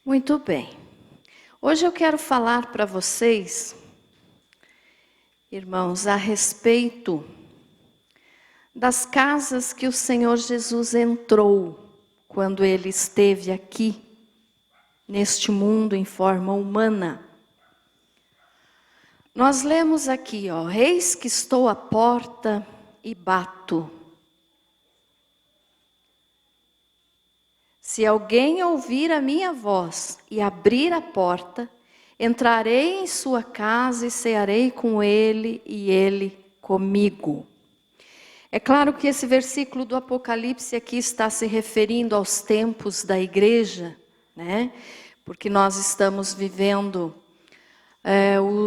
Muito bem. Hoje eu quero falar para vocês, irmãos, a respeito das casas que o Senhor Jesus entrou quando Ele esteve aqui, neste mundo em forma humana. Nós lemos aqui, eis que estou à porta e bato. Se alguém ouvir a minha voz e abrir a porta, entrarei em sua casa e cearei com ele e ele comigo. É claro que esse versículo do Apocalipse aqui está se referindo aos tempos da igreja, né? Porque nós estamos vivendo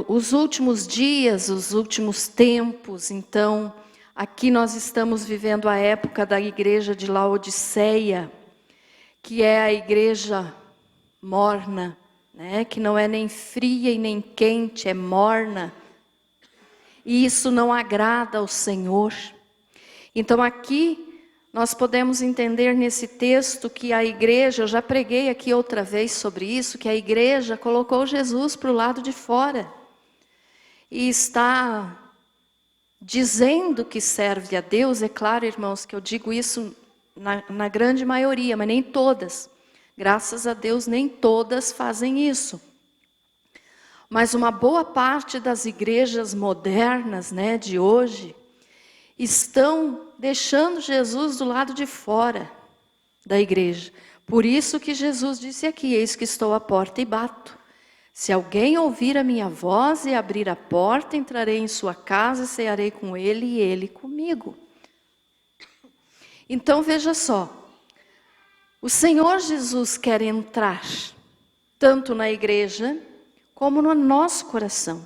os últimos dias, os últimos tempos. Então, aqui nós estamos vivendo a época da igreja de Laodiceia, que é a igreja morna, né? Que não é nem fria e nem quente, é morna. E isso não agrada ao Senhor. Então aqui nós podemos entender nesse texto que a igreja, eu já preguei aqui outra vez sobre isso, que a igreja colocou Jesus para o lado de fora. E está dizendo que serve a Deus. É claro, irmãos, que eu digo isso na grande maioria, mas nem todas. Graças a Deus, nem todas fazem isso. Mas uma boa parte das igrejas modernas, né, de hoje, estão deixando Jesus do lado de fora da igreja. Por isso que Jesus disse aqui, eis que estou à porta e bato. Se alguém ouvir a minha voz e abrir a porta, entrarei em sua casa e cearei com ele e ele comigo. Então veja só, o Senhor Jesus quer entrar tanto na igreja como no nosso coração.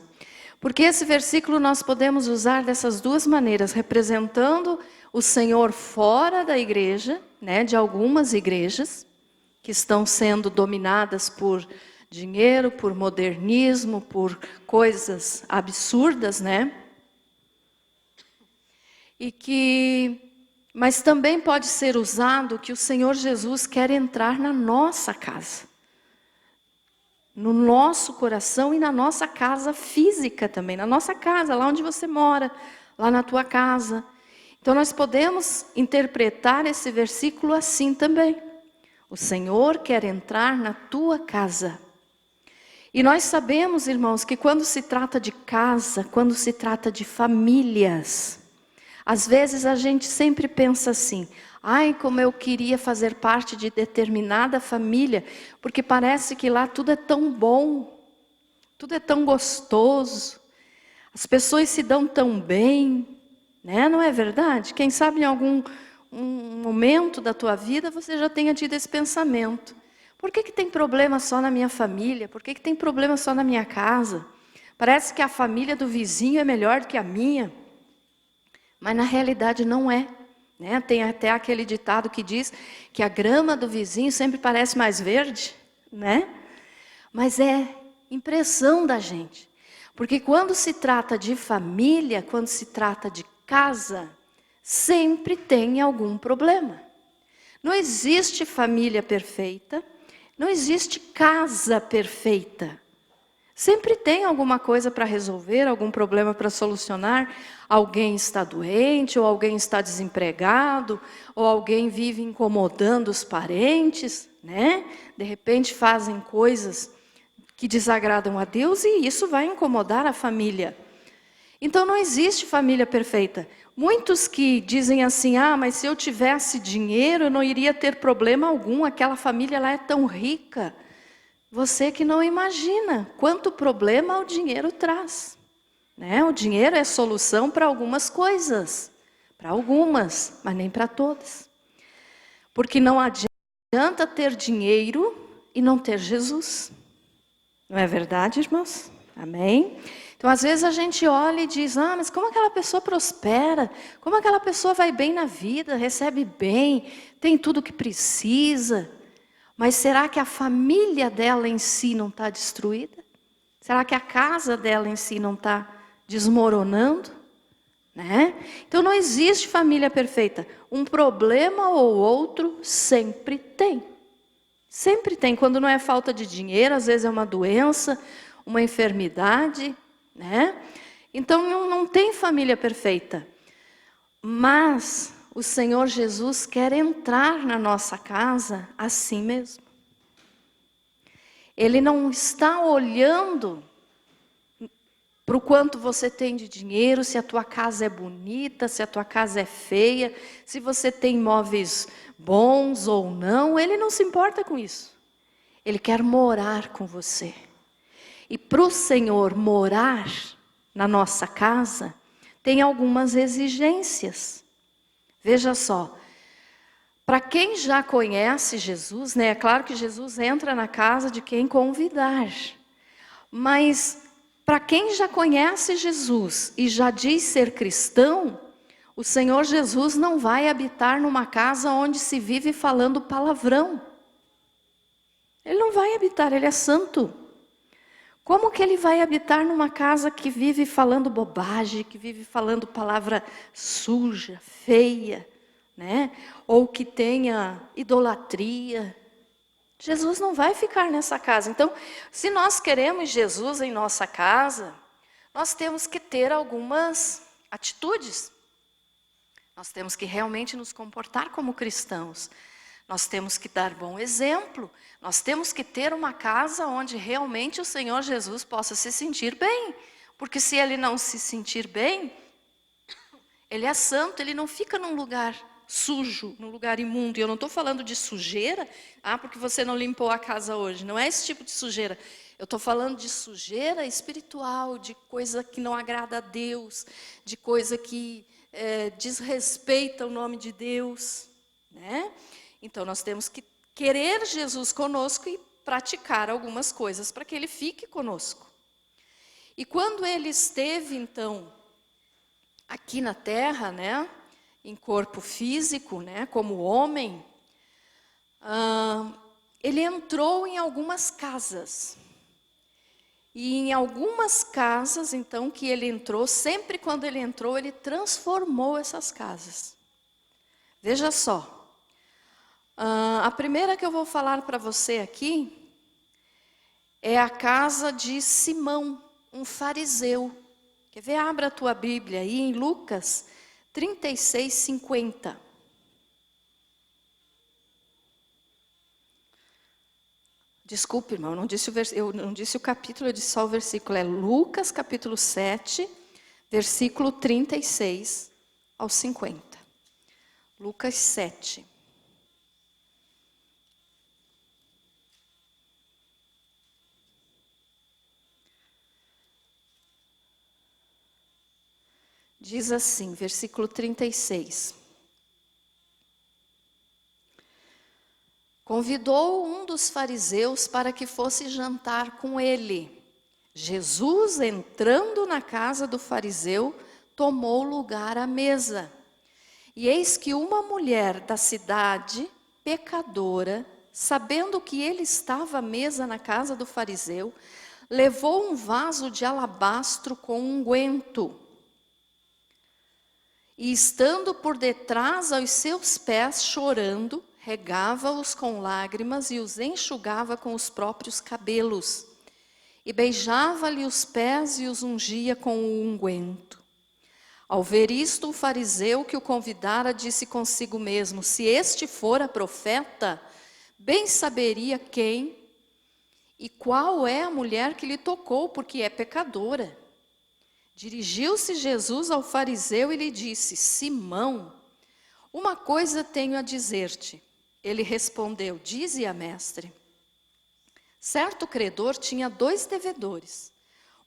Porque esse versículo nós podemos usar dessas duas maneiras, representando o Senhor fora da igreja, né, de algumas igrejas que estão sendo dominadas por dinheiro, por modernismo, por coisas absurdas, né? Mas também pode ser usado que o Senhor Jesus quer entrar na nossa casa, no nosso coração e na nossa casa física também, na nossa casa, lá onde você mora, lá na tua casa. Então nós podemos interpretar esse versículo assim também. O Senhor quer entrar na tua casa. E nós sabemos, irmãos, que quando se trata de casa, quando se trata de famílias, às vezes a gente sempre pensa assim, ai, como eu queria fazer parte de determinada família, porque parece que lá tudo é tão bom, tudo é tão gostoso, as pessoas se dão tão bem, né? Não é verdade? Quem sabe em algum momento da tua vida você já tenha tido esse pensamento. Por que tem problema só na minha família? Por que tem problema só na minha casa? Parece que a família do vizinho é melhor do que a minha. Mas na realidade não é, né? Tem até aquele ditado que diz que a grama do vizinho sempre parece mais verde, né? Mas é impressão da gente. Porque quando se trata de família, quando se trata de casa, sempre tem algum problema. Não existe família perfeita, não existe casa perfeita. Sempre tem alguma coisa para resolver, algum problema para solucionar. Alguém está doente, ou alguém está desempregado, ou alguém vive incomodando os parentes, né? De repente fazem coisas que desagradam a Deus e isso vai incomodar a família. Então não existe família perfeita. Muitos que dizem assim, mas se eu tivesse dinheiro eu não iria ter problema algum, aquela família lá é tão rica. Você que não imagina quanto problema o dinheiro traz, né? O dinheiro é solução para algumas coisas, para algumas, mas nem para todas. Porque não adianta ter dinheiro e não ter Jesus. Não é verdade, irmãos? Amém? Então, às vezes a gente olha e diz, mas como aquela pessoa prospera? Como aquela pessoa vai bem na vida, recebe bem, tem tudo o que precisa? Mas será que a família dela em si não está destruída? Será que a casa dela em si não está desmoronando? Né? Então não existe família perfeita. Um problema ou outro sempre tem. Sempre tem, quando não é falta de dinheiro, às vezes é uma doença, uma enfermidade, né? Então não tem família perfeita. Mas o Senhor Jesus quer entrar na nossa casa assim mesmo. Ele não está olhando para o quanto você tem de dinheiro, se a tua casa é bonita, se a tua casa é feia, se você tem móveis bons ou não, Ele não se importa com isso. Ele quer morar com você. E para o Senhor morar na nossa casa, tem algumas exigências. Veja só, para quem já conhece Jesus, né, é claro que Jesus entra na casa de quem convidar, mas para quem já conhece Jesus e já diz ser cristão, o Senhor Jesus não vai habitar numa casa onde se vive falando palavrão. Ele não vai habitar, Ele é santo. Como que Ele vai habitar numa casa que vive falando bobagem, que vive falando palavra suja, feia, né? Ou que tenha idolatria? Jesus não vai ficar nessa casa. Então, se nós queremos Jesus em nossa casa, nós temos que ter algumas atitudes. Nós temos que realmente nos comportar como cristãos. Nós temos que dar bom exemplo. Nós temos que ter uma casa onde realmente o Senhor Jesus possa se sentir bem. Porque se Ele não se sentir bem, Ele é santo, Ele não fica num lugar sujo, num lugar imundo. E eu não estou falando de sujeira, porque você não limpou a casa hoje. Não é esse tipo de sujeira. Eu estou falando de sujeira espiritual, de coisa que não agrada a Deus, de coisa que desrespeita o nome de Deus, né? Então, nós temos que querer Jesus conosco e praticar algumas coisas para que Ele fique conosco. E quando Ele esteve, então, aqui na terra, né, em corpo físico, né, como homem, Ele entrou em algumas casas. E em algumas casas, então, que Ele entrou, sempre quando Ele entrou, Ele transformou essas casas. Veja só. A primeira que eu vou falar para você aqui é a casa de Simão, um fariseu. Quer ver? Abra a tua Bíblia aí em Lucas 36:50. Desculpe, irmão, eu não disse o capítulo, eu disse só o versículo. É Lucas capítulo 7, versículo 36 ao 50. Lucas 7. Diz assim, versículo 36. Convidou um dos fariseus para que fosse jantar com ele. Jesus, entrando na casa do fariseu, tomou lugar à mesa. E eis que uma mulher da cidade, pecadora, sabendo que ele estava à mesa na casa do fariseu, levou um vaso de alabastro com unguento. E estando por detrás aos seus pés, chorando, regava-os com lágrimas e os enxugava com os próprios cabelos. E beijava-lhe os pés e os ungia com o unguento. Ao ver isto, o fariseu que o convidara disse consigo mesmo: se este fora profeta, bem saberia quem e qual é a mulher que lhe tocou, porque é pecadora. Dirigiu-se Jesus ao fariseu e lhe disse: Simão, uma coisa tenho a dizer-te. Ele respondeu: dize-a, mestre. Certo credor tinha 2 devedores.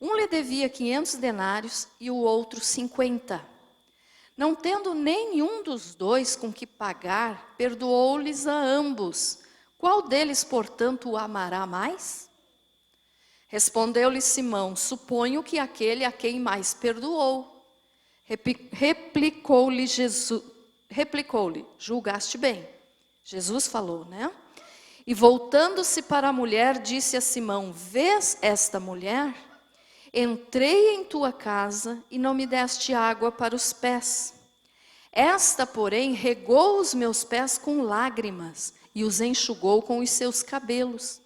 Um lhe devia 500 denários e o outro 50. Não tendo nenhum dos 2 com que pagar, perdoou-lhes a ambos. Qual deles, portanto, o amará mais? Respondeu-lhe Simão: suponho que aquele a quem mais perdoou. Replicou-lhe, julgaste bem. Jesus falou, né? E voltando-se para a mulher, disse a Simão: vês esta mulher? Entrei em tua casa e não me deste água para os pés. Esta, porém, regou os meus pés com lágrimas e os enxugou com os seus cabelos.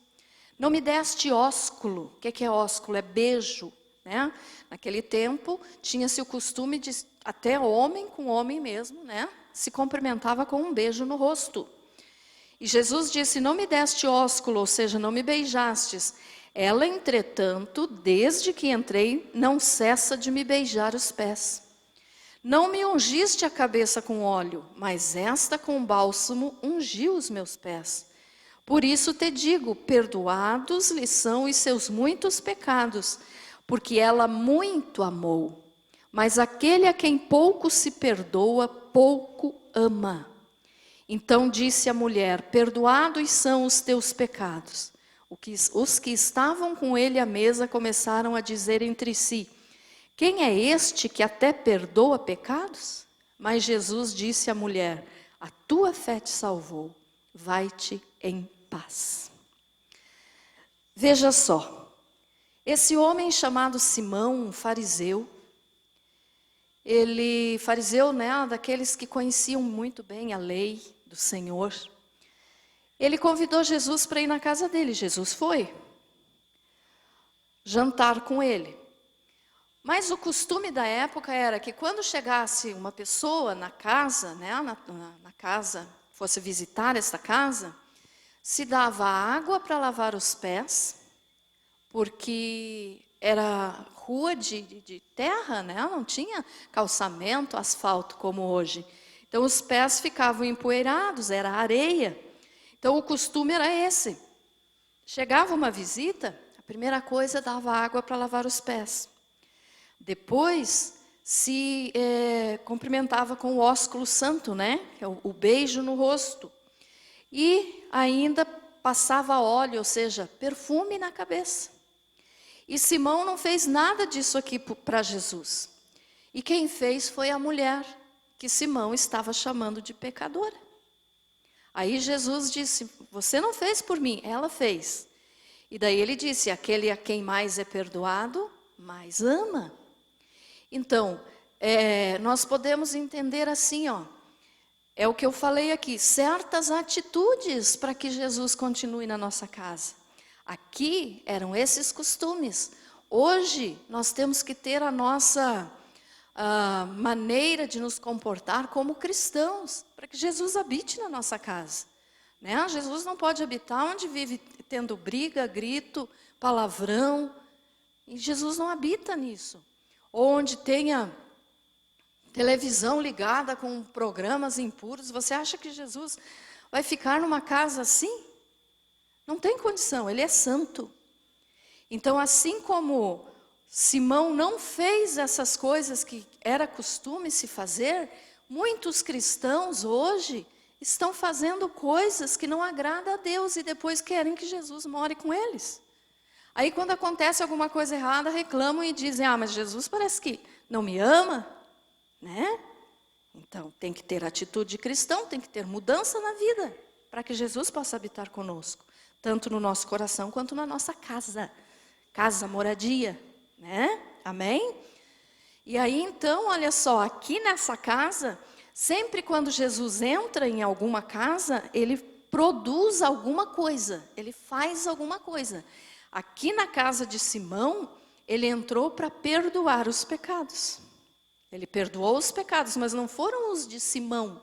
Não me deste ósculo. O que é ósculo? É beijo, né? Naquele tempo, tinha-se o costume de, até homem com homem mesmo, né? Se cumprimentava com um beijo no rosto. E Jesus disse, não me deste ósculo, ou seja, não me beijastes. Ela, entretanto, desde que entrei, não cessa de me beijar os pés. Não me ungiste a cabeça com óleo, mas esta com bálsamo ungiu os meus pés. Por isso te digo, perdoados lhe são os seus muitos pecados, porque ela muito amou. Mas aquele a quem pouco se perdoa, pouco ama. Então disse a mulher, perdoados são os teus pecados. Os que estavam com ele à mesa começaram a dizer entre si, quem é este que até perdoa pecados? Mas Jesus disse à mulher, a tua fé te salvou, vai-te em paz. Veja só, esse homem chamado Simão, um fariseu, fariseu, né, daqueles que conheciam muito bem a lei do Senhor, ele convidou Jesus para ir na casa dele. Jesus foi jantar com ele. Mas o costume da época era que quando chegasse uma pessoa na casa, né, na casa, fosse visitar esta casa, se dava água para lavar os pés, porque era rua de terra, né, não tinha calçamento, asfalto como hoje. Então os pés ficavam empoeirados, era areia. Então o costume era esse. Chegava uma visita, a primeira coisa dava água para lavar os pés. Depois se cumprimentava com o ósculo santo, né? Que é o beijo no rosto. E ainda passava óleo, ou seja, perfume na cabeça. E Simão não fez nada disso aqui para Jesus. E quem fez foi a mulher, que Simão estava chamando de pecadora. Aí Jesus disse, você não fez por mim, ela fez. E daí ele disse, aquele a quem mais é perdoado, mais ama. Então, nós podemos entender assim, ó, é o que eu falei aqui, certas atitudes para que Jesus continue na nossa casa. Aqui eram esses costumes. Hoje nós temos que ter a nossa maneira de nos comportar como cristãos, para que Jesus habite na nossa casa. Né? Jesus não pode habitar onde vive tendo briga, grito, palavrão. E Jesus não habita nisso. Onde tenha televisão ligada com programas impuros, você acha que Jesus vai ficar numa casa assim? Não tem condição, ele é santo. Então, assim como Simão não fez essas coisas que era costume se fazer, muitos cristãos hoje estão fazendo coisas que não agradam a Deus e depois querem que Jesus more com eles. Aí quando acontece alguma coisa errada, reclamam e dizem, mas Jesus parece que não me ama, né? Então tem que ter atitude de cristão, tem que ter mudança na vida, para que Jesus possa habitar conosco, tanto no nosso coração quanto na nossa casa, moradia, né? Amém? E aí então, olha só, aqui nessa casa, sempre quando Jesus entra em alguma casa, ele produz alguma coisa, ele faz alguma coisa. Aqui na casa de Simão, ele entrou para perdoar os pecados. Ele perdoou os pecados, mas não foram os de Simão,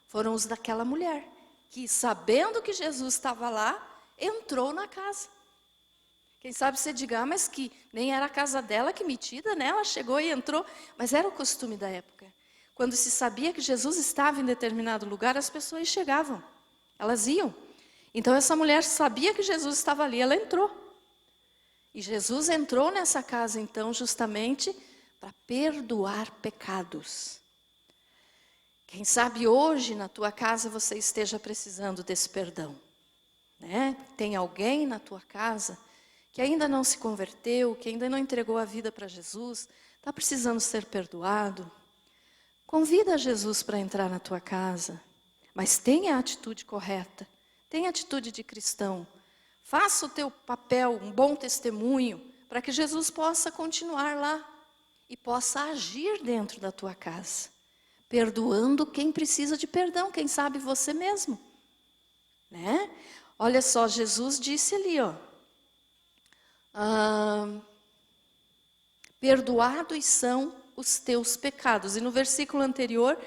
foram os daquela mulher, que sabendo que Jesus estava lá, entrou na casa. Quem sabe você diga, mas que nem era a casa dela, que metida, né? Ela chegou e entrou, mas era o costume da época. Quando se sabia que Jesus estava em determinado lugar, as pessoas chegavam, elas iam. Então essa mulher sabia que Jesus estava ali, ela entrou. E Jesus entrou nessa casa, então, justamente para perdoar pecados. Quem sabe hoje, na tua casa, você esteja precisando desse perdão. Né? Tem alguém na tua casa que ainda não se converteu, que ainda não entregou a vida para Jesus, está precisando ser perdoado. Convida Jesus para entrar na tua casa, mas tenha a atitude correta, tenha a atitude de cristão. Faça o teu papel, um bom testemunho, para que Jesus possa continuar lá e possa agir dentro da tua casa, perdoando quem precisa de perdão, quem sabe você mesmo. né? Olha só, Jesus disse ali, ó, perdoados são os teus pecados. E no versículo anterior,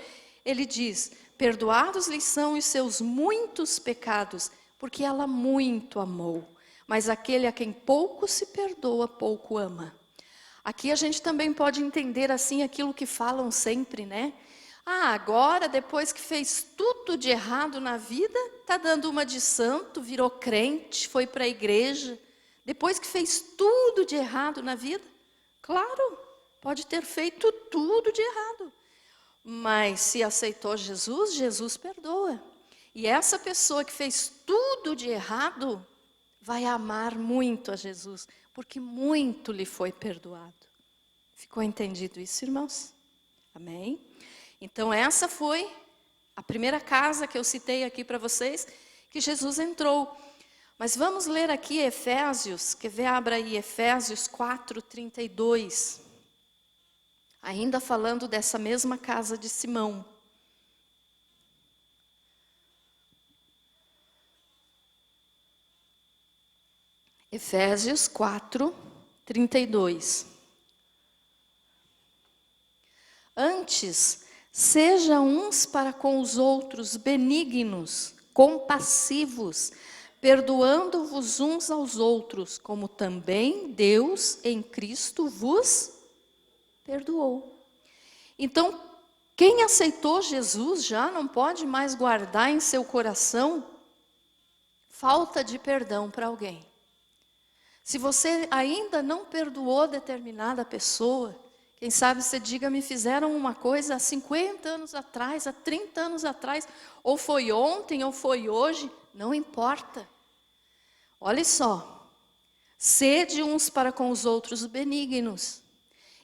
ele diz, perdoados lhes são os seus muitos pecados, porque ela muito amou. Mas aquele a quem pouco se perdoa, pouco ama. Aqui a gente também pode entender assim aquilo que falam sempre, né? Agora, depois que fez tudo de errado na vida, está dando uma de santo, virou crente, foi para a igreja. Depois que fez tudo de errado na vida, claro, pode ter feito tudo de errado. Mas se aceitou Jesus, Jesus perdoa. E essa pessoa que fez tudo de errado, vai amar muito a Jesus, porque muito lhe foi perdoado. Ficou entendido isso, irmãos? Amém? Então essa foi a primeira casa que eu citei aqui para vocês, que Jesus entrou. Mas vamos ler aqui Efésios, quer ver? Abra aí Efésios 4:32. Ainda falando dessa mesma casa de Simão. Efésios 4:32. Antes, sejam uns para com os outros benignos, compassivos, perdoando-vos uns aos outros, como também Deus em Cristo vos perdoou. Então, quem aceitou Jesus já não pode mais guardar em seu coração falta de perdão para alguém. Se você ainda não perdoou determinada pessoa, quem sabe você diga, me fizeram uma coisa há 50 anos atrás, há 30 anos atrás, ou foi ontem, ou foi hoje, não importa. Olha só, sede uns para com os outros benignos.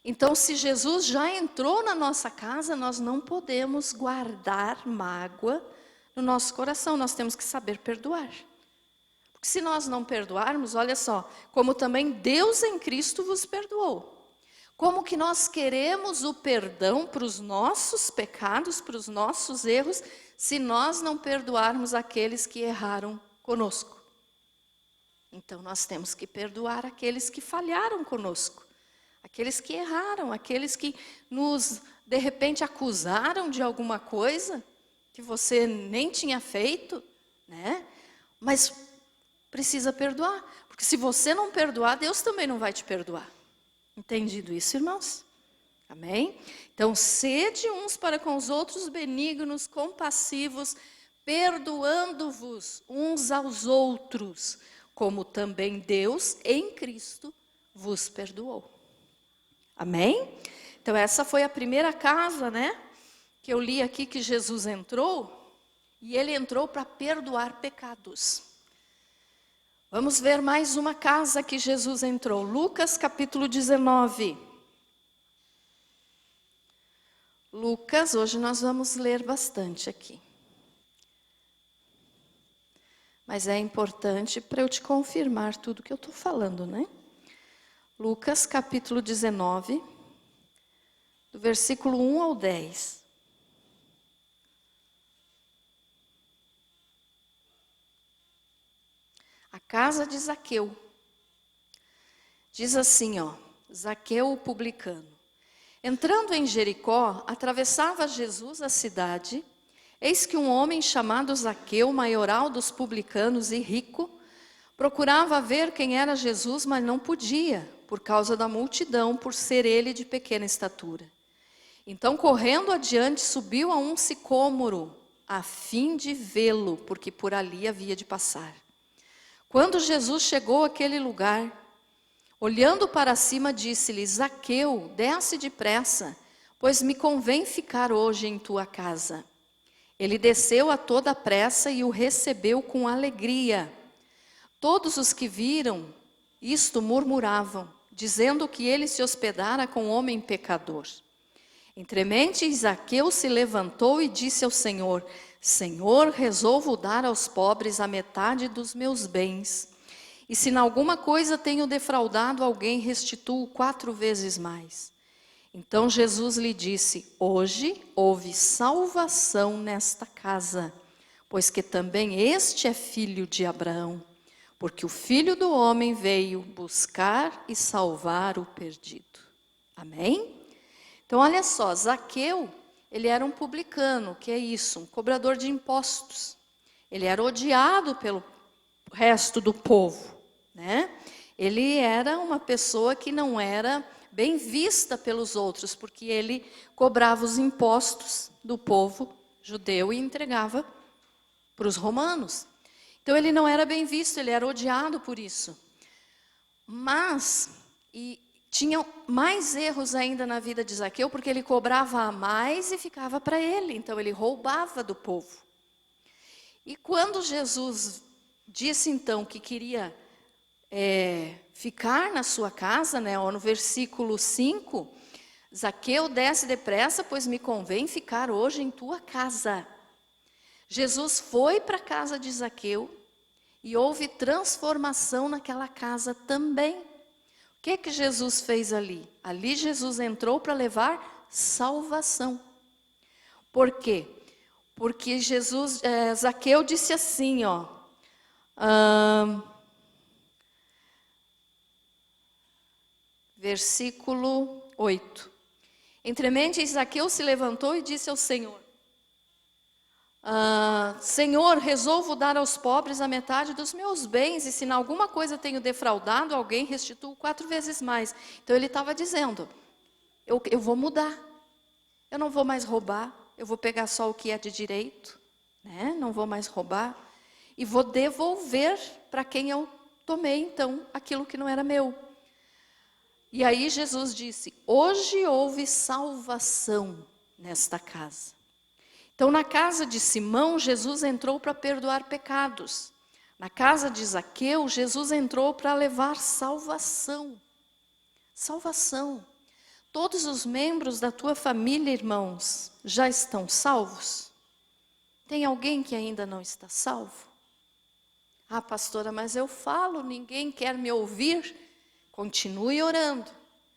Então, se Jesus já entrou na nossa casa, nós não podemos guardar mágoa no nosso coração, nós temos que saber perdoar. Porque se nós não perdoarmos, olha só, como também Deus em Cristo vos perdoou. Como que nós queremos o perdão para os nossos pecados, para os nossos erros, se nós não perdoarmos aqueles que erraram conosco? Então, nós temos que perdoar aqueles que falharam conosco. Aqueles que erraram, aqueles que nos, de repente, acusaram de alguma coisa que você nem tinha feito, né? Mas precisa perdoar, porque se você não perdoar, Deus também não vai te perdoar. Entendido isso, irmãos? Amém? Então, sede uns para com os outros benignos, compassivos, perdoando-vos uns aos outros, como também Deus em Cristo vos perdoou. Amém? Então, essa foi a primeira casa, né? Que eu li aqui que Jesus entrou, e ele entrou para perdoar pecados. Vamos ver mais uma casa que Jesus entrou. Lucas capítulo 19. Lucas, hoje nós vamos ler bastante aqui. Mas é importante para eu te confirmar tudo que eu estou falando, né? Lucas capítulo 19, do versículo 1 ao 10. A casa de Zaqueu. Diz assim, ó, Zaqueu o publicano. Entrando em Jericó, atravessava Jesus a cidade. Eis que um homem chamado Zaqueu, maioral dos publicanos e rico, procurava ver quem era Jesus, mas não podia, por causa da multidão, por ser ele de pequena estatura. Então, correndo adiante, subiu a um sicômoro, a fim de vê-lo, porque por ali havia de passar. Quando Jesus chegou àquele lugar, olhando para cima, disse-lhe, Zaqueu, desce depressa, pois me convém ficar hoje em tua casa. Ele desceu a toda pressa e o recebeu com alegria. Todos os que viram isto murmuravam, dizendo que ele se hospedara com um homem pecador. Entremente, Zaqueu se levantou e disse ao Senhor, Senhor, resolvo dar aos pobres a metade dos meus bens. E se em alguma coisa tenho defraudado alguém, restituo 4 vezes mais. Então Jesus lhe disse, hoje houve salvação nesta casa, pois que também este é filho de Abraão, porque o Filho do Homem veio buscar e salvar o perdido. Amém? Então, olha só, Zaqueu, ele era um publicano, que é isso? Um cobrador de impostos. Ele era odiado pelo resto do povo, né? Ele era uma pessoa que não era bem vista pelos outros, porque ele cobrava os impostos do povo judeu e entregava para os romanos. Então ele não era bem visto, ele era odiado por isso. Mas, tinha mais erros ainda na vida de Zaqueu, porque ele cobrava a mais e ficava para ele, então ele roubava do povo. E quando Jesus disse então que queria ficar na sua casa, né, no versículo 5, Zaqueu, desce depressa, pois me convém ficar hoje em tua casa. Jesus foi para a casa de Zaqueu e houve transformação naquela casa também. O que Jesus fez ali? Ali Jesus entrou para levar salvação. Por quê? Porque Zaqueu disse assim, versículo 8. Entremente, Zaqueu se levantou e disse ao Senhor, Senhor, resolvo dar aos pobres a metade dos meus bens, e se em alguma coisa tenho defraudado alguém, restituo 4 vezes mais. Então ele estava dizendo, eu vou mudar, eu não vou mais roubar, eu vou pegar só o que é de direito, né? Não vou mais roubar, e vou devolver para quem eu tomei, então, aquilo que não era meu. E aí Jesus disse, hoje houve salvação nesta casa. Então, na casa de Simão, Jesus entrou para perdoar pecados. Na casa de Zaqueu, Jesus entrou para levar salvação. Salvação. Todos os membros da tua família, irmãos, já estão salvos? Tem alguém que ainda não está salvo? Ah, pastora, mas eu falo, ninguém quer me ouvir. Continue orando,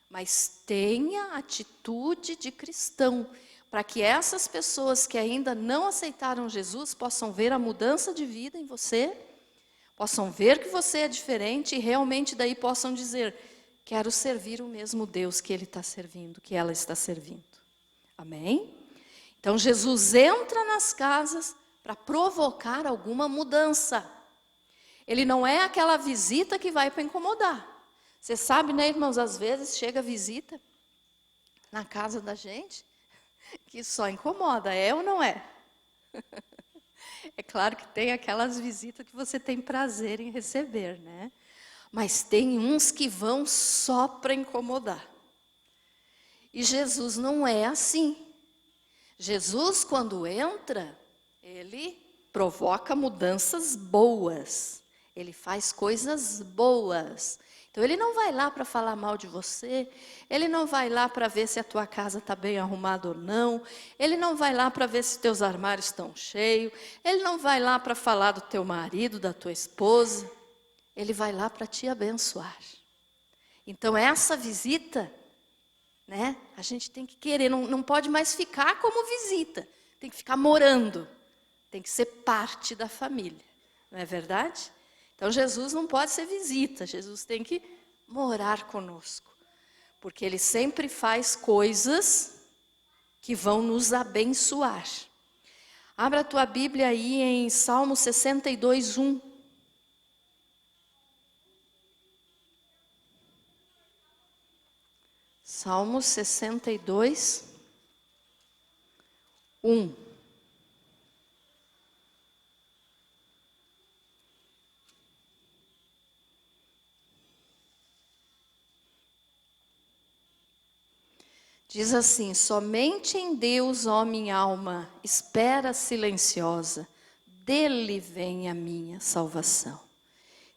mas tenha atitude de cristão, para que essas pessoas que ainda não aceitaram Jesus possam ver a mudança de vida em você, possam ver que você é diferente e realmente daí possam dizer, quero servir o mesmo Deus que ele está servindo, que ela está servindo. Amém? Então Jesus entra nas casas para provocar alguma mudança. Ele não é aquela visita que vai para incomodar. Você sabe, né, irmãos, às vezes chega visita na casa da gente que só incomoda, é ou não é? É claro que tem aquelas visitas que você tem prazer em receber, né? Mas tem uns que vão só para incomodar. E Jesus não é assim. Jesus, quando entra, ele provoca mudanças boas. Ele faz coisas boas. Então, ele não vai lá para falar mal de você, ele não vai lá para ver se a tua casa está bem arrumada ou não, ele não vai lá para ver se teus armários estão cheios, ele não vai lá para falar do teu marido, da tua esposa, ele vai lá para te abençoar. Então, essa visita, né, a gente tem que querer, não pode mais ficar como visita, tem que ficar morando, tem que ser parte da família, não é verdade? Então, Jesus não pode ser visita, Jesus tem que morar conosco. Porque Ele sempre faz coisas que vão nos abençoar. Abra a tua Bíblia aí em Salmo 62, 1. Salmo 62, 1. Diz assim, somente em Deus, ó minha alma, espera silenciosa, dele vem a minha salvação.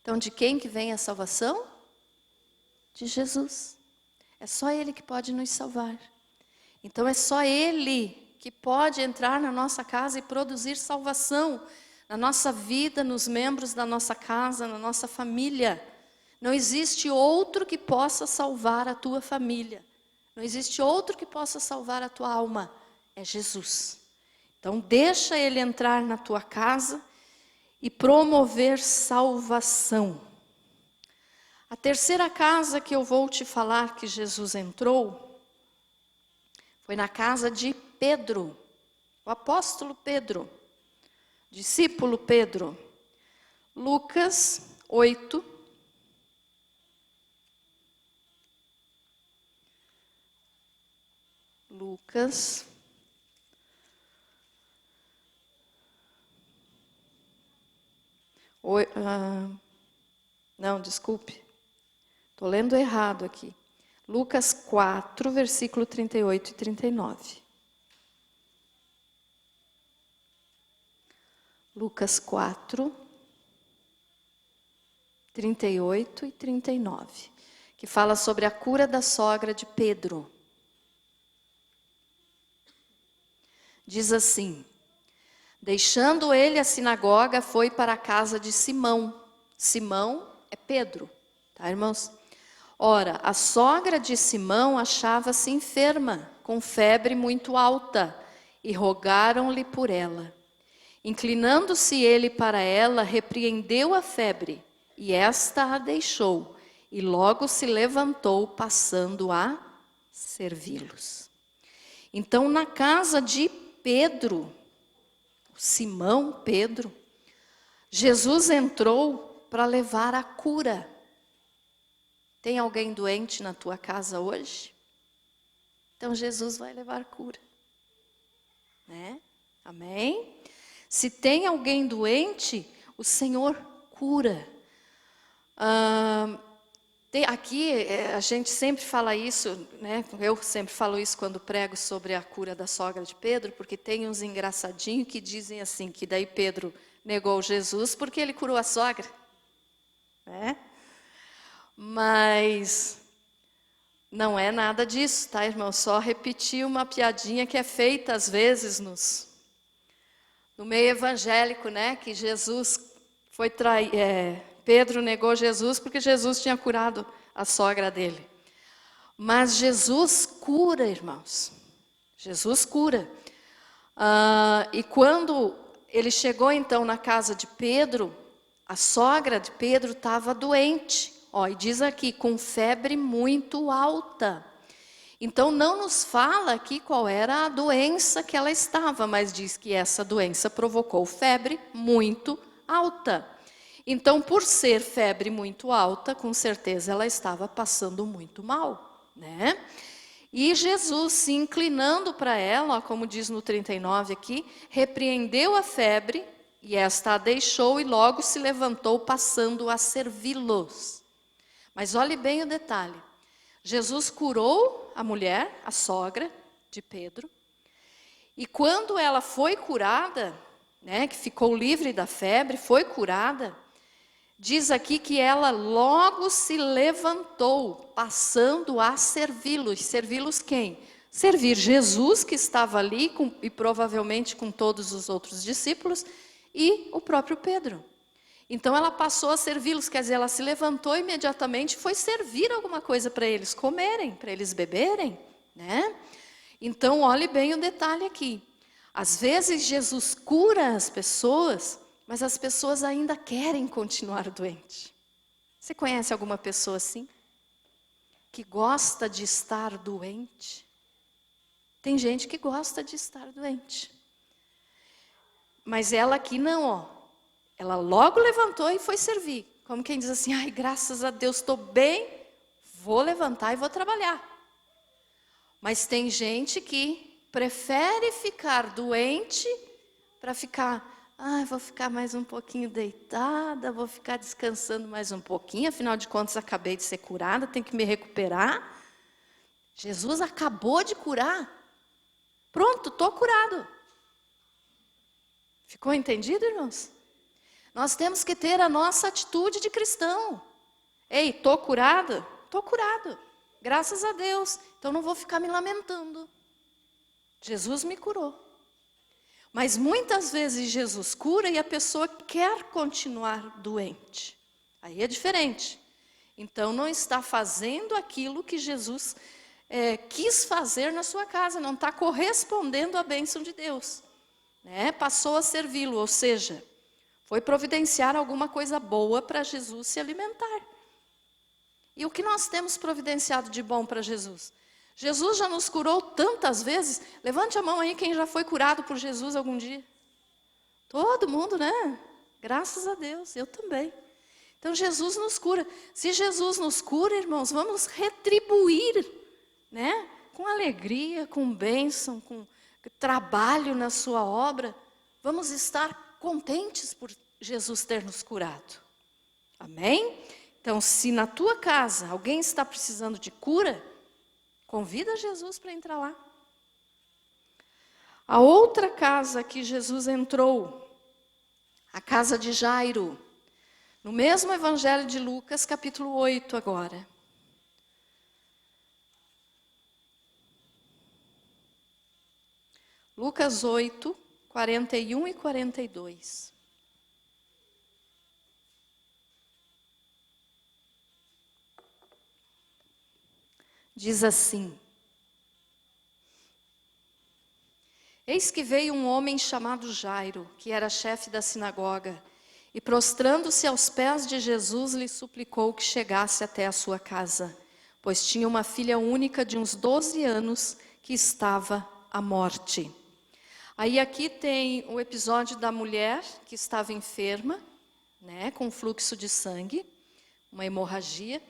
Então, de quem que vem a salvação? De Jesus. É só Ele que pode nos salvar. Então, é só Ele que pode entrar na nossa casa e produzir salvação na nossa vida, nos membros da nossa casa, na nossa família. Não existe outro que possa salvar a tua família. Não existe outro que possa salvar a tua alma, é Jesus. Então deixa ele entrar na tua casa e promover salvação. A terceira casa que eu vou te falar que Jesus entrou foi na casa de Pedro, o apóstolo Pedro, discípulo Pedro. Lucas 8. Lucas. Não, desculpe. Estou lendo errado aqui. Lucas 4, versículo 38 e 39. Lucas 4, 38 e 39. Que fala sobre a cura da sogra de Pedro. Diz assim: deixando ele a sinagoga, foi para a casa de Simão. Simão é Pedro, tá, irmãos? Ora, a sogra de Simão achava-se enferma, com febre muito alta, e rogaram-lhe por ela. Inclinando-se ele para ela, repreendeu a febre, e esta a deixou, e logo se levantou, passando a servi-los. Então, na casa de Pedro, Simão Pedro, Jesus entrou para levar a cura. Tem alguém doente na tua casa hoje? Então Jesus vai levar cura, né? Amém? Se tem alguém doente, o Senhor cura. Aqui a gente sempre fala isso, né? Eu sempre falo isso quando prego sobre a cura da sogra de Pedro, porque tem uns engraçadinhos que dizem assim, que daí Pedro negou Jesus porque ele curou a sogra, né? Mas não é nada disso, tá, irmão? Só repetir uma piadinha que é feita às vezes no meio evangélico, né? Que Jesus foi Pedro negou Jesus porque Jesus tinha curado a sogra dele. Mas Jesus cura, irmãos. Jesus cura. E quando ele chegou então na casa de Pedro, a sogra de Pedro estava doente. E diz aqui, com febre muito alta. Então não nos fala aqui qual era a doença que ela estava, mas diz que essa doença provocou febre muito alta. Então, por ser febre muito alta, com certeza ela estava passando muito mal, né? E Jesus, se inclinando para ela, como diz no 39 aqui, repreendeu a febre, e esta a deixou, e logo se levantou, passando a servi-los. Mas olhe bem o detalhe. Jesus curou a mulher, a sogra de Pedro, e quando ela foi curada, né, que ficou livre da febre, foi curada, diz aqui que ela logo se levantou, passando a servi-los. Servi-los quem? Servir Jesus, que estava ali, e provavelmente com todos os outros discípulos, e o próprio Pedro. Então ela passou a servi-los, quer dizer, ela se levantou imediatamente e foi servir alguma coisa para eles comerem, para eles beberem, né? Então olhe bem o detalhe aqui. Às vezes Jesus cura as pessoas, mas as pessoas ainda querem continuar doentes. Você conhece alguma pessoa assim? Que gosta de estar doente? Tem gente que gosta de estar doente. Mas ela aqui não, Ela logo levantou e foi servir. Como quem diz assim, ai, graças a Deus, estou bem, vou levantar e vou trabalhar. Mas tem gente que prefere ficar doente para ficar, vou ficar mais um pouquinho deitada, vou ficar descansando mais um pouquinho, afinal de contas acabei de ser curada, tenho que me recuperar. Jesus acabou de curar. Pronto, estou curado. Ficou entendido, irmãos? Nós temos que ter a nossa atitude de cristão. Ei, estou curado? Estou curado. Graças a Deus. Então não vou ficar me lamentando. Jesus me curou. Mas muitas vezes Jesus cura e a pessoa quer continuar doente. Aí é diferente. Então não está fazendo aquilo que Jesus quis fazer na sua casa. Não está correspondendo à bênção de Deus. né? Passou a servi-lo, ou seja, foi providenciar alguma coisa boa para Jesus se alimentar. E o que nós temos providenciado de bom para Jesus? Jesus já nos curou tantas vezes. Levante a mão aí quem já foi curado por Jesus algum dia. Todo mundo, né? Graças a Deus, eu também. Então Jesus nos cura. Se Jesus nos cura, irmãos, vamos retribuir, né? Com alegria, com bênção, com trabalho na sua obra. Vamos estar contentes por Jesus ter nos curado. Amém? Então, se na tua casa alguém está precisando de cura, convida Jesus para entrar lá. A outra casa que Jesus entrou, a casa de Jairo, no mesmo Evangelho de Lucas, capítulo 8 agora. Lucas 8, 41 e 42. Diz assim: Eis que veio um homem chamado Jairo, que era chefe da sinagoga, e prostrando-se aos pés de Jesus, lhe suplicou que chegasse até a sua casa, pois tinha uma filha única de uns 12 anos que estava à morte. Aí aqui tem o episódio da mulher que estava enferma, né, com fluxo de sangue, uma hemorragia.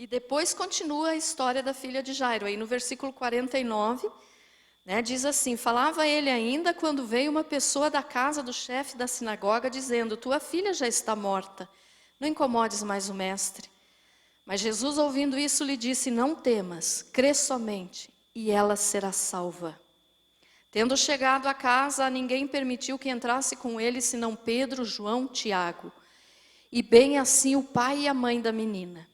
E depois continua a história da filha de Jairo. Aí no versículo 49, né, diz assim: falava ele ainda quando veio uma pessoa da casa do chefe da sinagoga, dizendo: tua filha já está morta, não incomodes mais o mestre. Mas Jesus, ouvindo isso, lhe disse: não temas, crê somente, e ela será salva. Tendo chegado à casa, a ninguém permitiu que entrasse com ele, senão Pedro, João, Tiago, e bem assim o pai e a mãe da menina.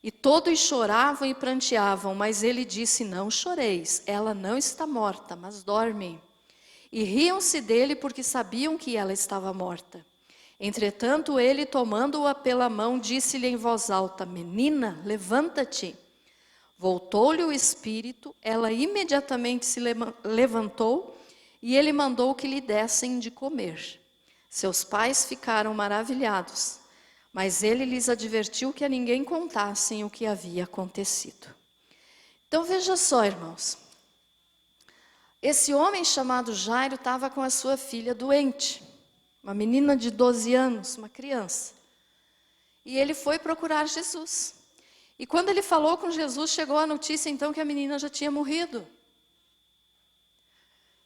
E todos choravam e pranteavam, mas ele disse: não choreis, ela não está morta, mas dorme. E riam-se dele porque sabiam que ela estava morta. Entretanto, ele, tomando-a pela mão, disse-lhe em voz alta: menina, levanta-te. Voltou-lhe o espírito, ela imediatamente se levantou, e ele mandou que lhe dessem de comer. Seus pais ficaram maravilhados. Mas ele lhes advertiu que a ninguém contassem o que havia acontecido. Então veja só, irmãos. Esse homem chamado Jairo estava com a sua filha doente. Uma menina de 12 anos, uma criança. E ele foi procurar Jesus. E quando ele falou com Jesus, chegou a notícia então que a menina já tinha morrido.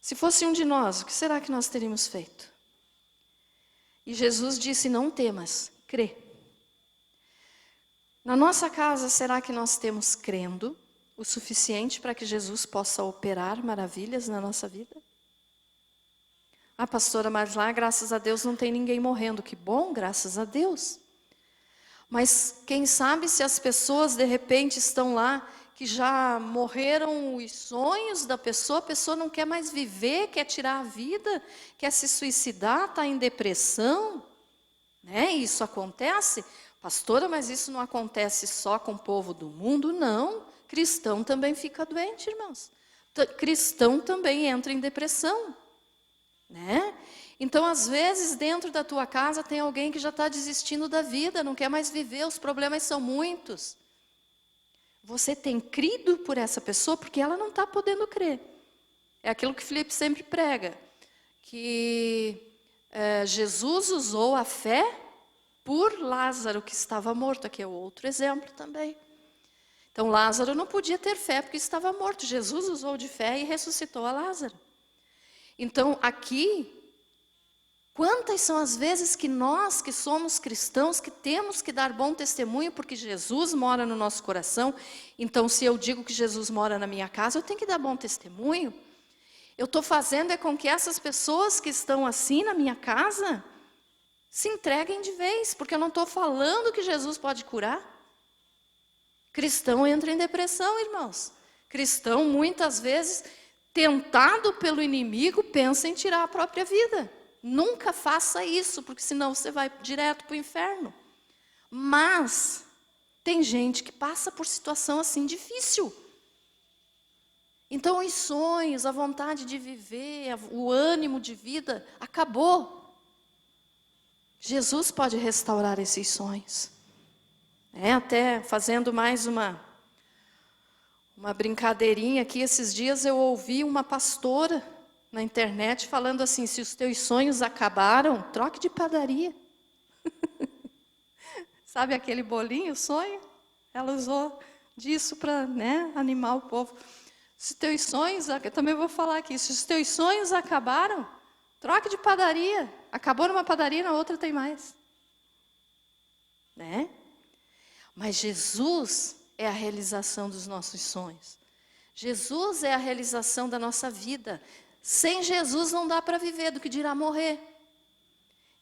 Se fosse um de nós, o que será que nós teríamos feito? E Jesus disse: não temas, crê. Na nossa casa, será que nós temos crendo o suficiente para que Jesus possa operar maravilhas na nossa vida? Ah, pastora, mas lá, graças a Deus, não tem ninguém morrendo. Que bom, graças a Deus. Mas quem sabe se as pessoas, de repente, estão lá, que já morreram os sonhos da pessoa, a pessoa não quer mais viver, quer tirar a vida, quer se suicidar, está em depressão. Né? Isso acontece? Pastora, mas isso não acontece só com o povo do mundo? Não. Cristão também fica doente, irmãos. Cristão também entra em depressão. Né? Então, às vezes, dentro da tua casa tem alguém que já está desistindo da vida, não quer mais viver, os problemas são muitos. Você tem crido por essa pessoa porque ela não está podendo crer. É aquilo que Filipe sempre prega, que Jesus usou a fé por Lázaro, que estava morto. Aqui é outro exemplo também. Então, Lázaro não podia ter fé porque estava morto. Jesus usou de fé e ressuscitou a Lázaro. Então, aqui, quantas são as vezes que nós, que somos cristãos, que temos que dar bom testemunho porque Jesus mora no nosso coração. Então, se eu digo que Jesus mora na minha casa, eu tenho que dar bom testemunho. Eu estou fazendo é com que essas pessoas que estão assim na minha casa se entreguem de vez, porque eu não estou falando que Jesus pode curar. Cristão entra em depressão, irmãos. Cristão, muitas vezes, tentado pelo inimigo, pensa em tirar a própria vida. Nunca faça isso, porque senão você vai direto para o inferno. Mas tem gente que passa por situação assim difícil. Então os sonhos, a vontade de viver, o ânimo de vida acabou. Jesus pode restaurar esses sonhos. Até fazendo mais uma brincadeirinha aqui, esses dias eu ouvi uma pastora na internet falando assim: se os teus sonhos acabaram, troque de padaria. Sabe aquele bolinho, sonho? Ela usou disso para animar o povo. Se teus sonhos, eu também vou falar aqui, se os teus sonhos acabaram, troque de padaria. Acabou numa padaria, na outra tem mais. Mas Jesus é a realização dos nossos sonhos. Jesus é a realização da nossa vida. Sem Jesus não dá para viver, do que dirá morrer.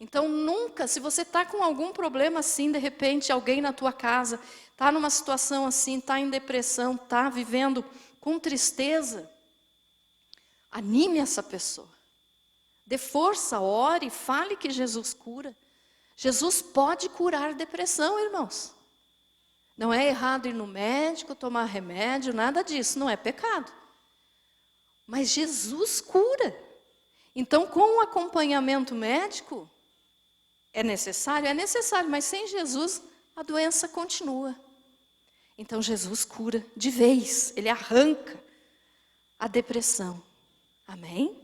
Então nunca, se você está com algum problema assim, de repente alguém na tua casa está numa situação assim, está em depressão, está vivendo com tristeza, anime essa pessoa. Dê força, ore, fale que Jesus cura. Jesus pode curar depressão, irmãos. Não é errado ir no médico, tomar remédio, nada disso, não é pecado. Mas Jesus cura. Então, com o acompanhamento médico, é necessário, mas sem Jesus a doença continua. Então, Jesus cura de vez, Ele arranca a depressão. Amém?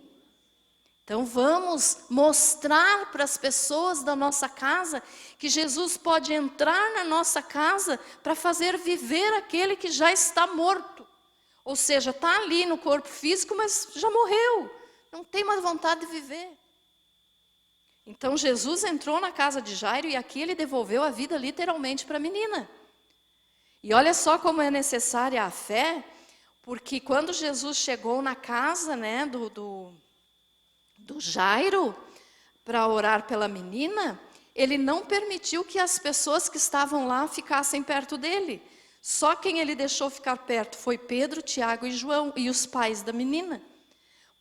Então, vamos mostrar para as pessoas da nossa casa que Jesus pode entrar na nossa casa para fazer viver aquele que já está morto. Ou seja, está ali no corpo físico, mas já morreu. Não tem mais vontade de viver. Então, Jesus entrou na casa de Jairo e aqui Ele devolveu a vida literalmente para a menina. E olha só como é necessária a fé, porque quando Jesus chegou na casa do Jairo para orar pela menina, Ele não permitiu que as pessoas que estavam lá ficassem perto dele. Só quem Ele deixou ficar perto foi Pedro, Tiago e João e os pais da menina.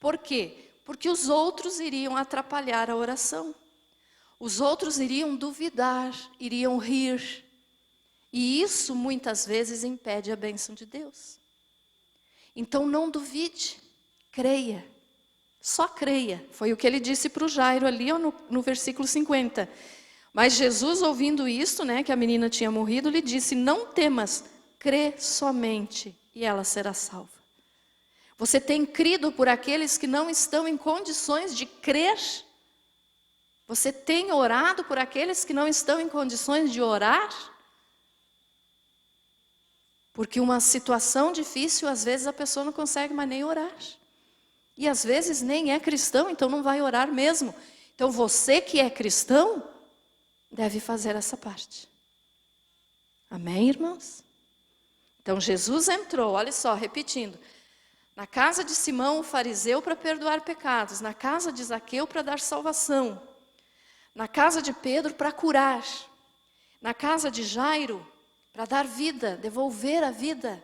Por quê? Porque os outros iriam atrapalhar a oração. Os outros iriam duvidar, iriam rir. E isso muitas vezes impede a bênção de Deus. Então não duvide, creia. Só creia. Foi o que Ele disse para o Jairo ali no versículo 50. Mas Jesus, ouvindo isto, que a menina tinha morrido, lhe disse: não temas, crê somente e ela será salva. Você tem crido por aqueles que não estão em condições de crer? Você tem orado por aqueles que não estão em condições de orar? Porque uma situação difícil, às vezes a pessoa não consegue mais nem orar. E às vezes nem é cristão, então não vai orar mesmo. Então você que é cristão, deve fazer essa parte. Amém, irmãos? Então Jesus entrou, olha só, repetindo. Na casa de Simão, o fariseu, para perdoar pecados. Na casa de Zaqueu, para dar salvação. Na casa de Pedro, para curar. Na casa de Jairo, para dar vida, devolver a vida.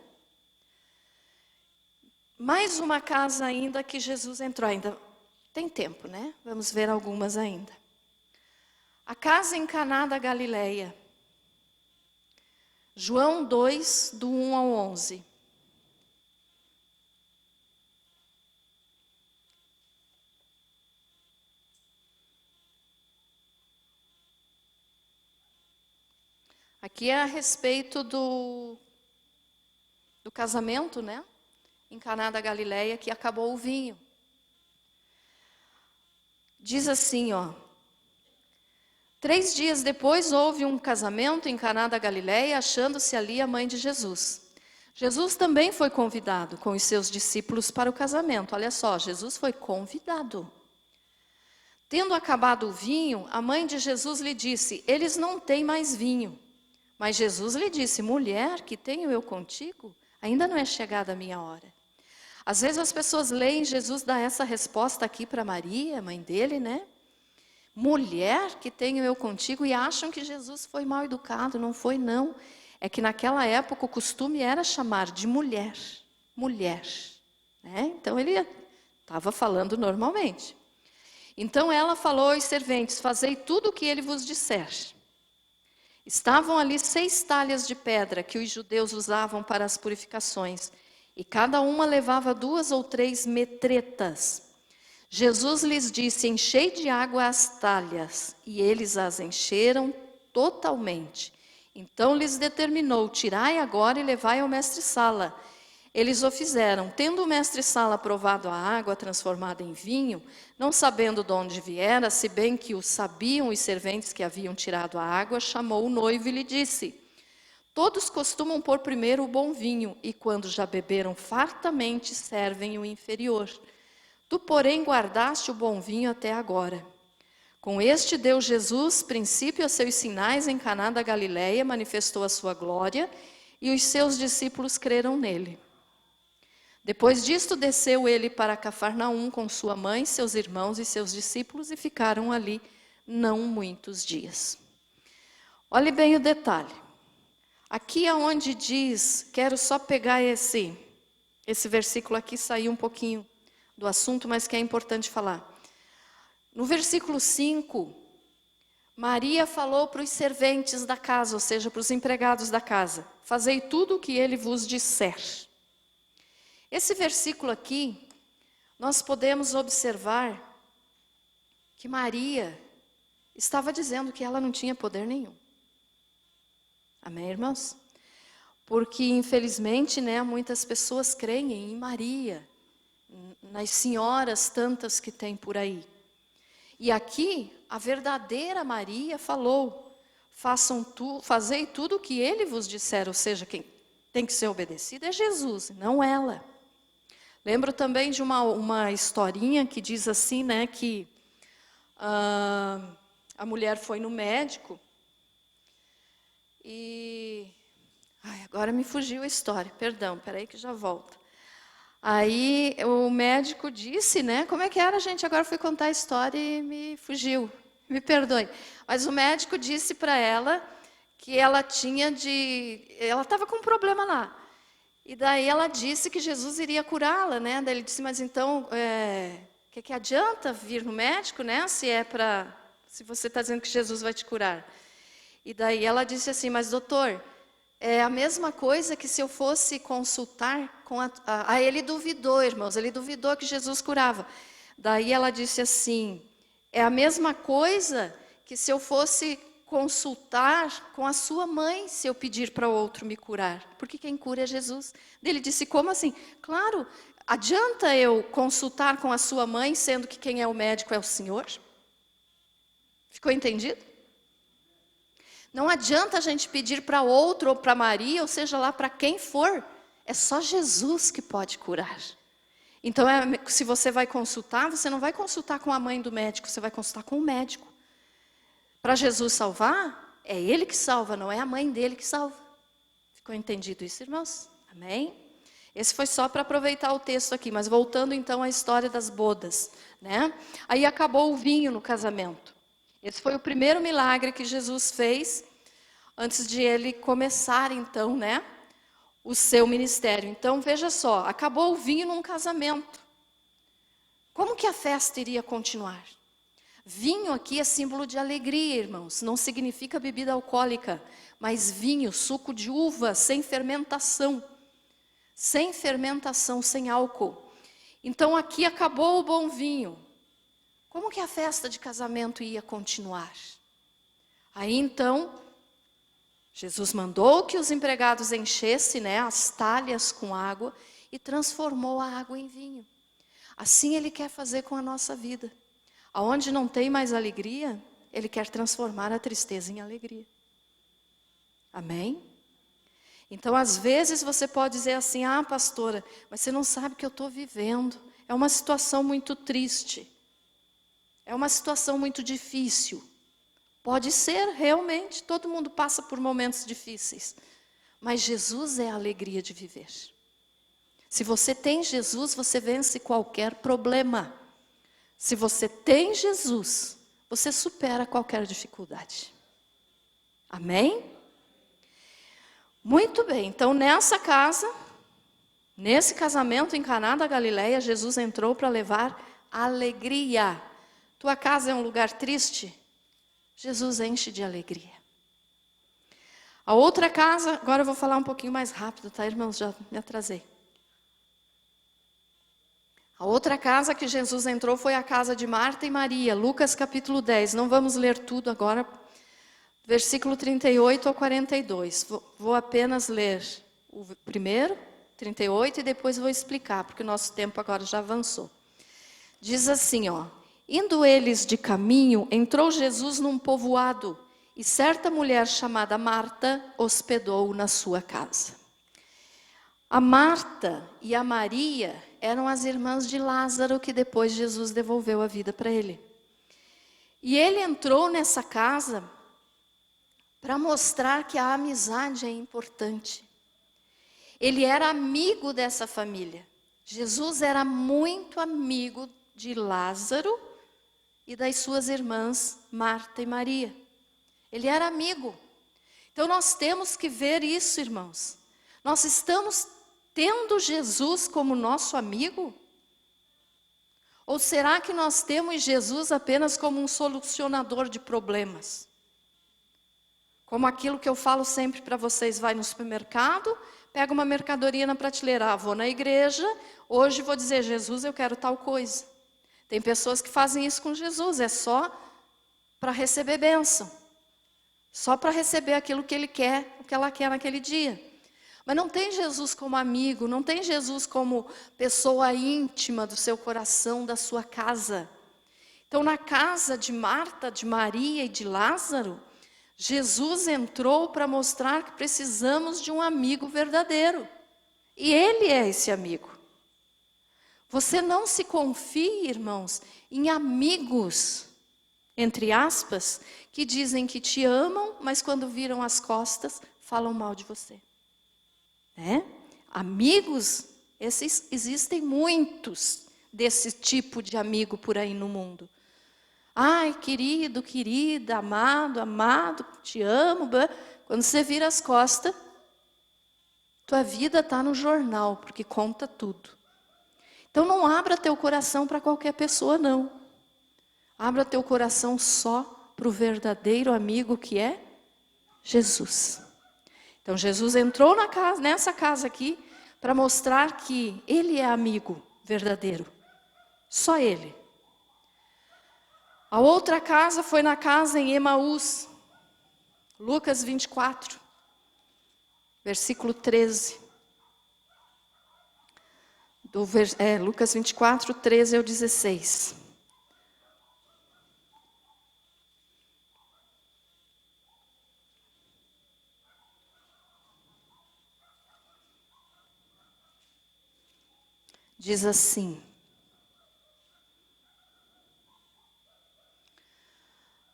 Mais uma casa ainda que Jesus entrou. Ainda tem tempo, Vamos ver algumas ainda. A casa em Caná da Galileia. João 2, do 1 ao 11. Aqui é a respeito do casamento, em Caná da Galileia, que acabou o vinho. Diz assim, 3 dias depois houve um casamento em Caná da Galileia, achando-se ali a mãe de Jesus. Jesus também foi convidado com os seus discípulos para o casamento. Olha só, Jesus foi convidado. Tendo acabado o vinho, a mãe de Jesus lhe disse: eles não têm mais vinho. Mas Jesus lhe disse: mulher, que tenho eu contigo? Ainda não é chegada a minha hora. Às vezes as pessoas leem Jesus dar essa resposta aqui para Maria, mãe dele, Mulher, que tenho eu contigo, e acham que Jesus foi mal educado. Não foi, não. É que naquela época o costume era chamar de mulher. Mulher. Então ele estava falando normalmente. Então ela falou aos serventes: fazei tudo o que ele vos disser. Estavam ali 6 talhas de pedra que os judeus usavam para as purificações. e cada uma levava 2 ou 3 metretas. Jesus lhes disse: enchei de água as talhas, e eles as encheram totalmente. Então lhes determinou: tirai agora e levai ao mestre-sala. Eles o fizeram. Tendo o mestre-sala provado a água transformada em vinho, não sabendo de onde viera, se bem que o sabiam os serventes que haviam tirado a água, chamou o noivo e lhe disse: todos costumam pôr primeiro o bom vinho, e quando já beberam fartamente, servem o inferior. Tu, porém, guardaste o bom vinho até agora. Com este deu Jesus princípio a seus sinais em Caná da Galileia, manifestou a sua glória, e os seus discípulos creram nele. Depois disto, desceu ele para Cafarnaum com sua mãe, seus irmãos e seus discípulos, e ficaram ali não muitos dias. Olhe bem o detalhe. Aqui é onde diz, quero só pegar esse versículo aqui, sair um pouquinho do assunto, mas que é importante falar. No versículo 5, Maria falou para os serventes da casa, ou seja, para os empregados da casa: fazei tudo o que ele vos disser. Esse versículo aqui, nós podemos observar que Maria estava dizendo que ela não tinha poder nenhum. Amém, irmãos? Porque, infelizmente, muitas pessoas creem em Maria, nas senhoras tantas que tem por aí. E aqui, a verdadeira Maria falou: fazei tudo o que ele vos disser, ou seja, quem tem que ser obedecido é Jesus, não ela. Lembro também de uma historinha que diz assim, que a mulher foi no médico e... agora me fugiu a história, perdão, peraí que já volto. Aí o médico disse, como é que era, gente? Agora fui contar a história e me fugiu, me perdoe. Mas o médico disse para ela que ela estava com um problema lá. E daí ela disse que Jesus iria curá-la, Daí ele disse: mas então, que adianta vir no médico, se você está dizendo que Jesus vai te curar? E daí ela disse assim: mas doutor, é a mesma coisa que se eu fosse consultar com Aí ele duvidou, irmãos, ele duvidou que Jesus curava. Daí ela disse assim: é a mesma coisa que se eu fosse consultar com a sua mãe, se eu pedir para outro me curar, porque quem cura é Jesus. Ele disse: como assim? Claro, adianta eu consultar com a sua mãe, sendo que quem é o médico é o Senhor? Ficou entendido? Não adianta a gente pedir para outro, ou para Maria, ou seja lá para quem for, é só Jesus que pode curar. Então, se você vai consultar, você não vai consultar com a mãe do médico, você vai consultar com o médico. Para Jesus salvar, é Ele que salva, não é a mãe dele que salva. Ficou entendido isso, irmãos? Amém? Esse foi só para aproveitar o texto aqui, mas voltando então à história das bodas, Aí acabou o vinho no casamento. Esse foi o primeiro milagre que Jesus fez antes de ele começar então, o seu ministério. Então, veja só, acabou o vinho num casamento. Como que a festa iria continuar? Vinho aqui é símbolo de alegria, irmãos. Não significa bebida alcoólica, mas vinho, suco de uva, sem fermentação. Sem fermentação, sem álcool. Então aqui acabou o bom vinho. Como que a festa de casamento ia continuar? Aí então, Jesus mandou que os empregados enchessem as talhas com água e transformou a água em vinho. Assim Ele quer fazer com a nossa vida. Aonde não tem mais alegria, Ele quer transformar a tristeza em alegria. Amém? Então, às vezes você pode dizer assim: pastora, mas você não sabe o que eu estou vivendo. É uma situação muito triste. É uma situação muito difícil. Pode ser, realmente, todo mundo passa por momentos difíceis. Mas Jesus é a alegria de viver. Se você tem Jesus, você vence qualquer problema. Se você tem Jesus, você supera qualquer dificuldade. Amém? Muito bem, então nessa casa, nesse casamento em Caná da Galileia, Jesus entrou para levar alegria. Tua casa é um lugar triste? Jesus enche de alegria. A outra casa, agora eu vou falar um pouquinho mais rápido, tá, irmãos? Já me atrasei. A outra casa que Jesus entrou foi a casa de Marta e Maria, Lucas capítulo 10. Não vamos ler tudo agora, versículo 38 ao 42. Vou apenas ler o primeiro, 38, e depois vou explicar, porque o nosso tempo agora já avançou. Diz assim, ó: indo eles de caminho, entrou Jesus num povoado, e certa mulher chamada Marta hospedou-o na sua casa. A Marta e a Maria eram as irmãs de Lázaro, que depois Jesus devolveu a vida para ele. E ele entrou nessa casa para mostrar que a amizade é importante. Ele era amigo dessa família. Jesus era muito amigo de Lázaro e das suas irmãs Marta e Maria. Ele era amigo. Então nós temos que ver isso, irmãos. Nós estamos tendo Jesus como nosso amigo? Ou será que nós temos Jesus apenas como um solucionador de problemas? Como aquilo que eu falo sempre para vocês: vai no supermercado, pega uma mercadoria na prateleira, vou na igreja, hoje vou dizer: Jesus, eu quero tal coisa. Tem pessoas que fazem isso com Jesus, é só para receber bênção, só para receber aquilo que ele quer, o que ela quer naquele dia. Mas não tem Jesus como amigo, não tem Jesus como pessoa íntima do seu coração, da sua casa. Então, na casa de Marta, de Maria e de Lázaro, Jesus entrou para mostrar que precisamos de um amigo verdadeiro. E ele é esse amigo. Você não se confie, irmãos, em amigos, entre aspas, que dizem que te amam, mas quando viram as costas, falam mal de você. Amigos, existem muitos desse tipo de amigo por aí no mundo. Ai, querido, querida, amado, amado, te amo. Quando você vira as costas, tua vida está no jornal, porque conta tudo. Então não abra teu coração para qualquer pessoa, não. Abra teu coração só para o verdadeiro amigo que é Jesus. Então Jesus entrou nessa casa aqui para mostrar que ele é amigo verdadeiro. Só ele. A outra casa foi na casa em Emaús. Lucas 24, versículo 13. Lucas 24, 13 ao 16. Diz assim: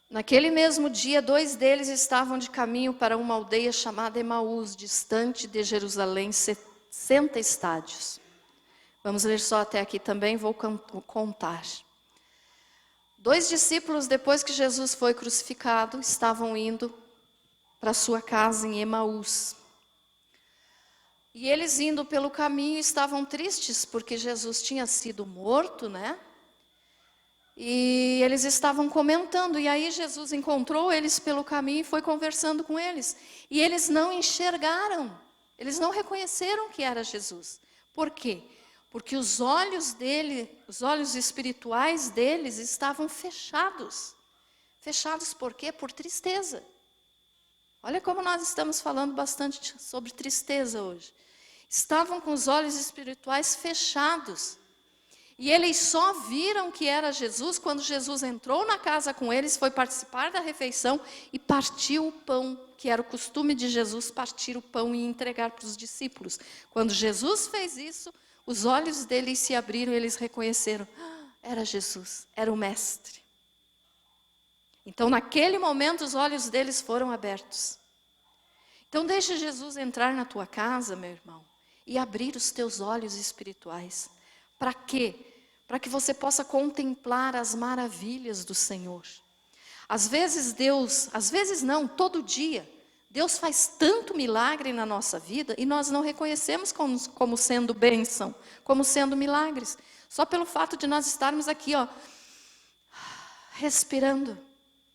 naquele mesmo dia, 2 deles estavam de caminho para uma aldeia chamada Emaús, distante de Jerusalém, 60 estádios. Vamos ler só até aqui também, vou contar. 2 discípulos, depois que Jesus foi crucificado, estavam indo para sua casa em Emaús. E eles indo pelo caminho estavam tristes, porque Jesus tinha sido morto, né? E eles estavam comentando, e aí Jesus encontrou eles pelo caminho e foi conversando com eles. E eles não enxergaram, eles não reconheceram que era Jesus. Por quê? Porque os olhos dele, os olhos espirituais deles estavam fechados. Fechados por quê? Por tristeza. Olha como nós estamos falando bastante sobre tristeza hoje. Estavam com os olhos espirituais fechados. E eles só viram que era Jesus quando Jesus entrou na casa com eles, foi participar da refeição e partiu o pão, que era o costume de Jesus, partir o pão e entregar para os discípulos. Quando Jesus fez isso, os olhos deles se abriram e eles reconheceram: era Jesus, era o Mestre. Então, naquele momento, os olhos deles foram abertos. Então, deixe Jesus entrar na tua casa, meu irmão, e abrir os teus olhos espirituais. Para quê? Para que você possa contemplar as maravilhas do Senhor. Às vezes todo dia, Deus faz tanto milagre na nossa vida e nós não reconhecemos como sendo bênção, como sendo milagres. Só pelo fato de nós estarmos aqui, respirando,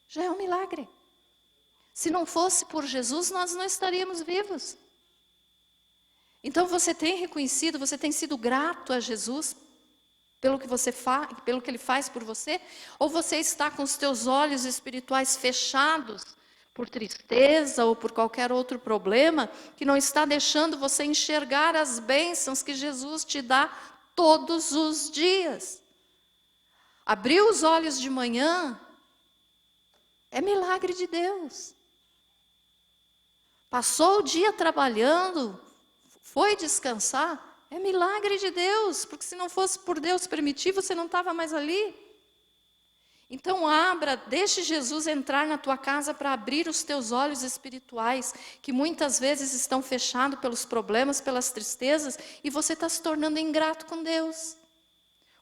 já é um milagre. Se não fosse por Jesus, nós não estaríamos vivos. Então você tem reconhecido, você tem sido grato a Jesus pelo que Ele faz por você? Ou você está com os teus olhos espirituais fechados por tristeza ou por qualquer outro problema que não está deixando você enxergar as bênçãos que Jesus te dá todos os dias? Abrir os olhos de manhã é milagre de Deus. Passou o dia trabalhando, foi descansar, é milagre de Deus, porque se não fosse por Deus permitir, você não estava mais ali. Então deixe Jesus entrar na tua casa para abrir os teus olhos espirituais, que muitas vezes estão fechados pelos problemas, pelas tristezas, e você está se tornando ingrato com Deus.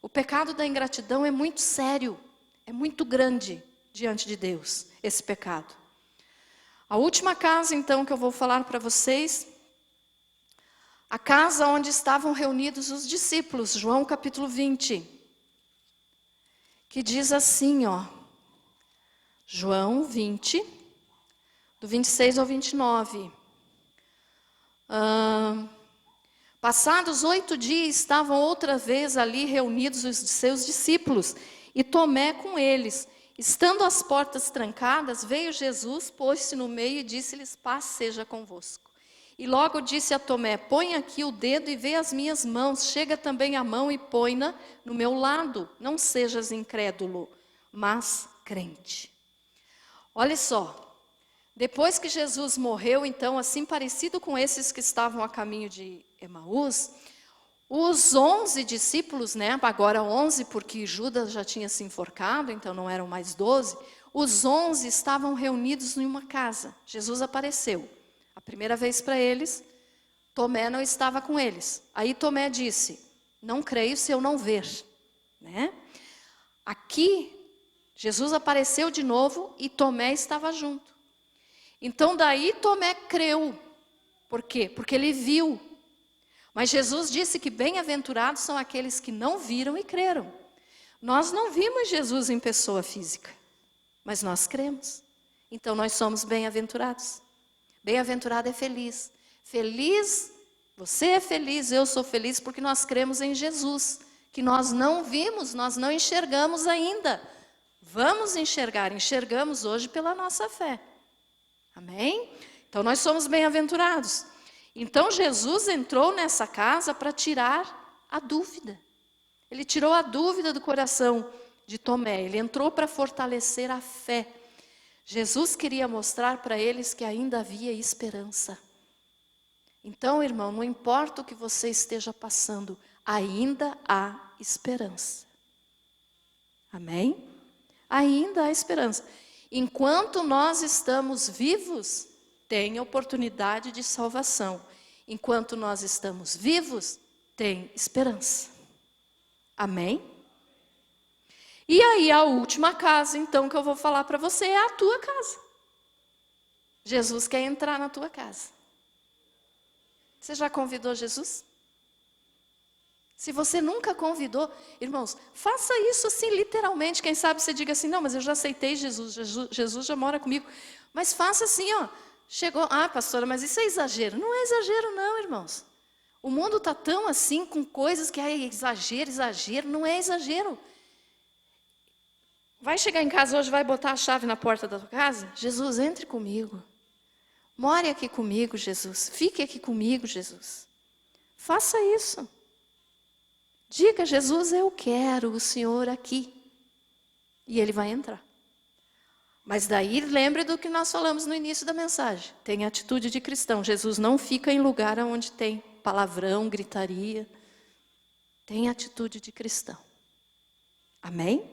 O pecado da ingratidão é muito sério, é muito grande diante de Deus, esse pecado. A última casa, então, que eu vou falar para vocês, a casa onde estavam reunidos os discípulos, João capítulo 20, que diz assim, João 20, do 26 ao 29. Passados 8 dias, estavam outra vez ali reunidos os seus discípulos, e Tomé com eles. Estando as portas trancadas, veio Jesus, pôs-se no meio e disse-lhes: paz seja convosco. E logo disse a Tomé: põe aqui o dedo e vê as minhas mãos, chega também a mão e põe-na no meu lado. Não sejas incrédulo, mas crente. Olha só, depois que Jesus morreu, então, assim parecido com esses que estavam a caminho de Emaús, os 11 discípulos, agora 11 porque Judas já tinha se enforcado, então não eram mais 12, os 11 estavam reunidos em uma casa. Jesus apareceu. A primeira vez para eles, Tomé não estava com eles. Aí Tomé disse: não creio se eu não ver. Aqui, Jesus apareceu de novo e Tomé estava junto. Então daí Tomé creu. Por quê? Porque ele viu. Mas Jesus disse que bem-aventurados são aqueles que não viram e creram. Nós não vimos Jesus em pessoa física, mas nós cremos. Então nós somos bem-aventurados. Bem-aventurado é feliz. Feliz, você é feliz, eu sou feliz, porque nós cremos em Jesus, que nós não vimos, nós não enxergamos ainda. Vamos enxergar, enxergamos hoje pela nossa fé. Amém? Então nós somos bem-aventurados. Então Jesus entrou nessa casa para tirar a dúvida. Ele tirou a dúvida do coração de Tomé. Ele entrou para fortalecer a fé. Jesus queria mostrar para eles que ainda havia esperança. Então, irmão, não importa o que você esteja passando, ainda há esperança. Amém? Ainda há esperança. Enquanto nós estamos vivos, tem oportunidade de salvação. Enquanto nós estamos vivos, tem esperança. Amém? E aí a última casa, então, que eu vou falar para você é a tua casa. Jesus quer entrar na tua casa. Você já convidou Jesus? Se você nunca convidou, irmãos, faça isso assim literalmente. Quem sabe você diga assim: não, mas eu já aceitei Jesus, Jesus já mora comigo. Mas faça assim, chegou, pastora, mas isso é exagero. Não é exagero não, irmãos. O mundo está tão assim, com coisas que é exagero, não é exagero. Vai chegar em casa hoje, vai botar a chave na porta da tua casa? Jesus, entre comigo. More aqui comigo, Jesus. Fique aqui comigo, Jesus. Faça isso. Diga: Jesus, eu quero o Senhor aqui. E Ele vai entrar. Mas daí lembre do que nós falamos no início da mensagem. Tem atitude de cristão. Jesus não fica em lugar onde tem palavrão, gritaria. Tem atitude de cristão. Amém?